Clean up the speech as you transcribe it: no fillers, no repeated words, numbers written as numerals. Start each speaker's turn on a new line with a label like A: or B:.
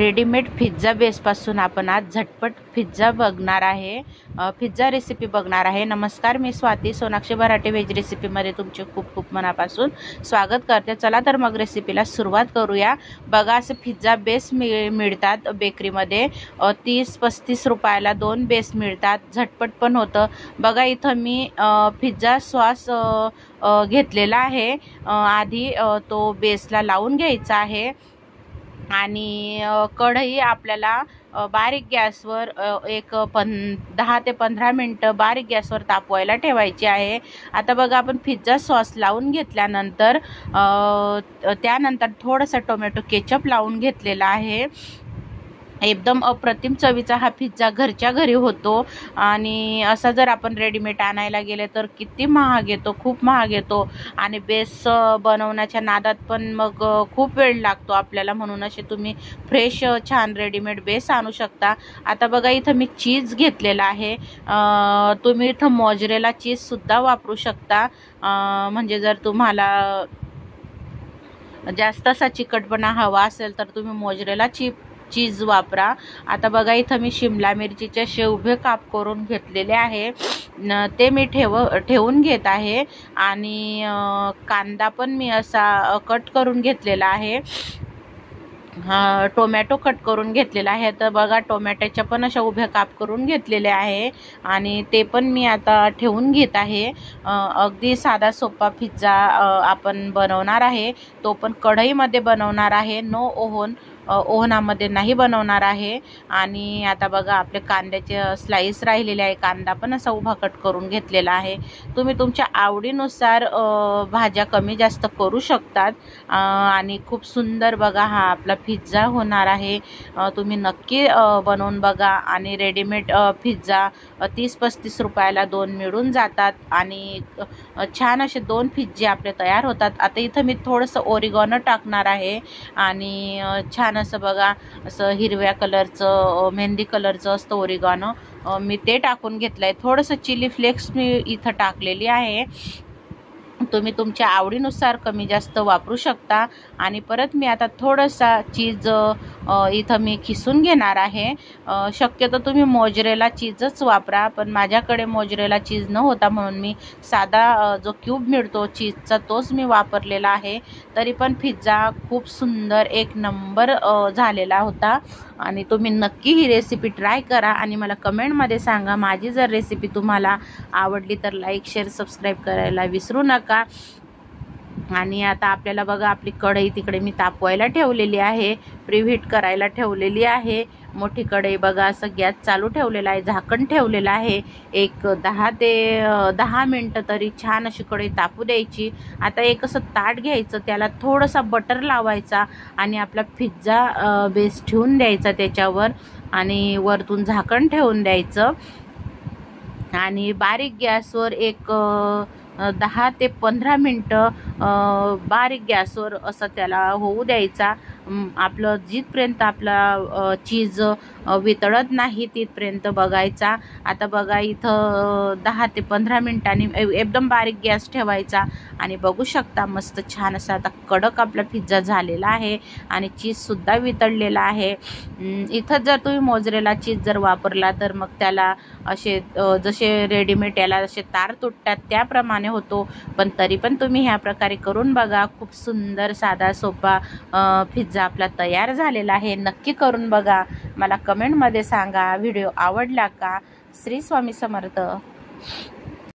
A: Readymade pizza बेसपासून आपण आज झटपट पिझ्झा बघणार आहे, पिझ्झा रेसिपी बघणार आहे। नमस्कार, मी स्वाती सोनाक्षी भराटे व्हेज रेसिपीमध्ये तुमचे खूप खूप मनापासून स्वागत करते। चला तर मग रेसिपीला सुरुवात करूया। बघा, असे पिझ्झा बेस मिळतात बेकरीमध्ये, 30-35 रुपयाला 2 बेस मिळतात, झटपट पण होतं। बघा, इथं मी पिझ्झा सॉस घेतलेला आहे। आधी तो बेसला लावून घ्यायचा आहे आणि कढई आपल्याला बारीक गॅसवर 10 ते 15 मिनिटं बारीक गॅसवर तापवायला ठेवायची आहे। आता बघा, आपण पिझ्झा सॉस लावून घेतल्यानंतर त्यानंतर थोडंसं टोमॅटो केचप लावून घेतलेला आहे। एकदम अप्रतिम चवीचा हा पिझ्झा घरच्या घरी होतो। आणि असा जर आपण रेडीमेड आणायला गेले तर किती महाग येतो, खूप महाग येतो। आणि बेस बनवण्याच्या नादात पण मग खूप वेळ लागतो आपल्याला, म्हणून असे तुम्ही फ्रेश छान रेडीमेड बेस आणू शकता। आता बघा, इथं मी चीज घेतलेला आहे। तुम्ही इथं मोझरेला चीजसुद्धा वापरू शकता। म्हणजे जर तुम्हाला जास्त असा चिकटपणा हवा असेल तर तुम्ही मोझरेला चीज वापरा। आता बघा, इथं मी शिमला मिरचीचे असे उभे काप करून घेतलेले आहे, ते मी ठेवून घेत आहे। आणि कांदा पण मी असा कट करून घेतलेला आहे। टोमॅटो कट करून घेतलेला आहे। तर बघा, टोमॅटोच्या पण अशा उभ्या काप करून घेतलेले आहे आणि ते पण मी आता ठेवून घेत आहे। अगदी साधा सोपा पिझ्झा आपण बनवणार आहे, तो पण कढईमध्ये बनवणार आहे, नो ओव्हनामध्ये नाही बनवणार आहे। आणि आता बघा, आपले कांद्याचे स्लाइस राहिलेले आहे, कांदा पण असा उभा कट करून घेतलेला आहे। तुम्ही तुमच्या आवडीनुसार भाज्या कमी जास्त करू शकतात। आणि खूप सुंदर बघा हा आपला पिझ्झा होणार आहे। तुम्ही नक्की बनवून बघा। आणि रेडीमेड पिझ्झा 30-35 रुपयाला 2 मिळून जातात आणि छान असे 2 पिझ्झे आपले तयार होतात। आता इथं मी थोडंसं ओरिगॅनो टाकणार आहे आणि छान असं बघा, असं हिरव्या कलरचं मेहंदी कलरचं असतं ओरिगॅनो, मी ते टाकून घेतलं आहे। थोडंसं चिली फ्लेक्स मी इथं टाकलेली आहे। तुम्ही तुमच्या आवडीनुसार कमी जास्त वापरू शकता। आणि परत मी आता थोडासा चीज इथं मी खिसून घेणार आहे। शक्यतो तुम्ही मोझरेला चीजच वापरा, पण माझ्याकडे मोझरेला चीज न होता म्हणून मी साधा जो क्यूब मिळतो चीजचा तोच मी वापरलेला आहे। तरी पण पिझ्झा खूप सुंदर एक नंबर झालेला होता। आणि तुम्ही नक्की ही रेसिपी ट्राय करा आणि मला कमेंटमध्ये सांगा। माझी जर रेसिपी तुम्हाला आवडली तर लाईक, शेअर, सबस्क्राईब करायला विसरू नका। आणि आता आपल्याला बघा, आपली कढई तिकडे मी तापवायला ठेवलेली आहे, प्रीहीट करायला ठेवलेली आहे। मोठी कढई बघा, असं गॅस चालू ठेवलेला आहे, झाकण ठेवलेलं आहे। एक 10 ते 10 मिनटं तरी छान अशी कढई तापू द्यायची। आता एक असं ताट घ्यायचं, त्याला थोडासा बटर लावायचा आणि आपला पिझ्झा बेस ठेवून द्यायचा त्याच्यावर आणि वरतून झाकण ठेवून द्यायचं। आणि बारीक गॅसवर एक 10 ते 15 मिनटं बारीक गॅसवर असं त्याला होऊ द्यायचा। आपलं जिथपर्यंत आपला चीज वितळत नाही तिथपर्यंत बघायचा। आता बघा, इथं 10 ते 15 मिनिटांनी एकदम बारीक गॅस ठेवायचा आणि बघू शकता मस्त छान असा आता कडक आपला पिझ्झा झालेला आहे आणि चीजसुद्धा वितळलेला आहे। इथं जर तुम्ही मोझरेला चीज जर वापरला तर मग त्याला असे जसे रेडीमेड याला असे तार तुटतात त्याप्रमाणे होतो, पण तरी पण तुम्ही ह्या प्रकारे करून बघा। खूप सुंदर साधा सोपा पिझ्झा आपला तयार झालेला आहे। नक्की करून बघा, मला कमेंटमध्ये सांगा व्हिडिओ आवडला का। श्री स्वामी समर्थ।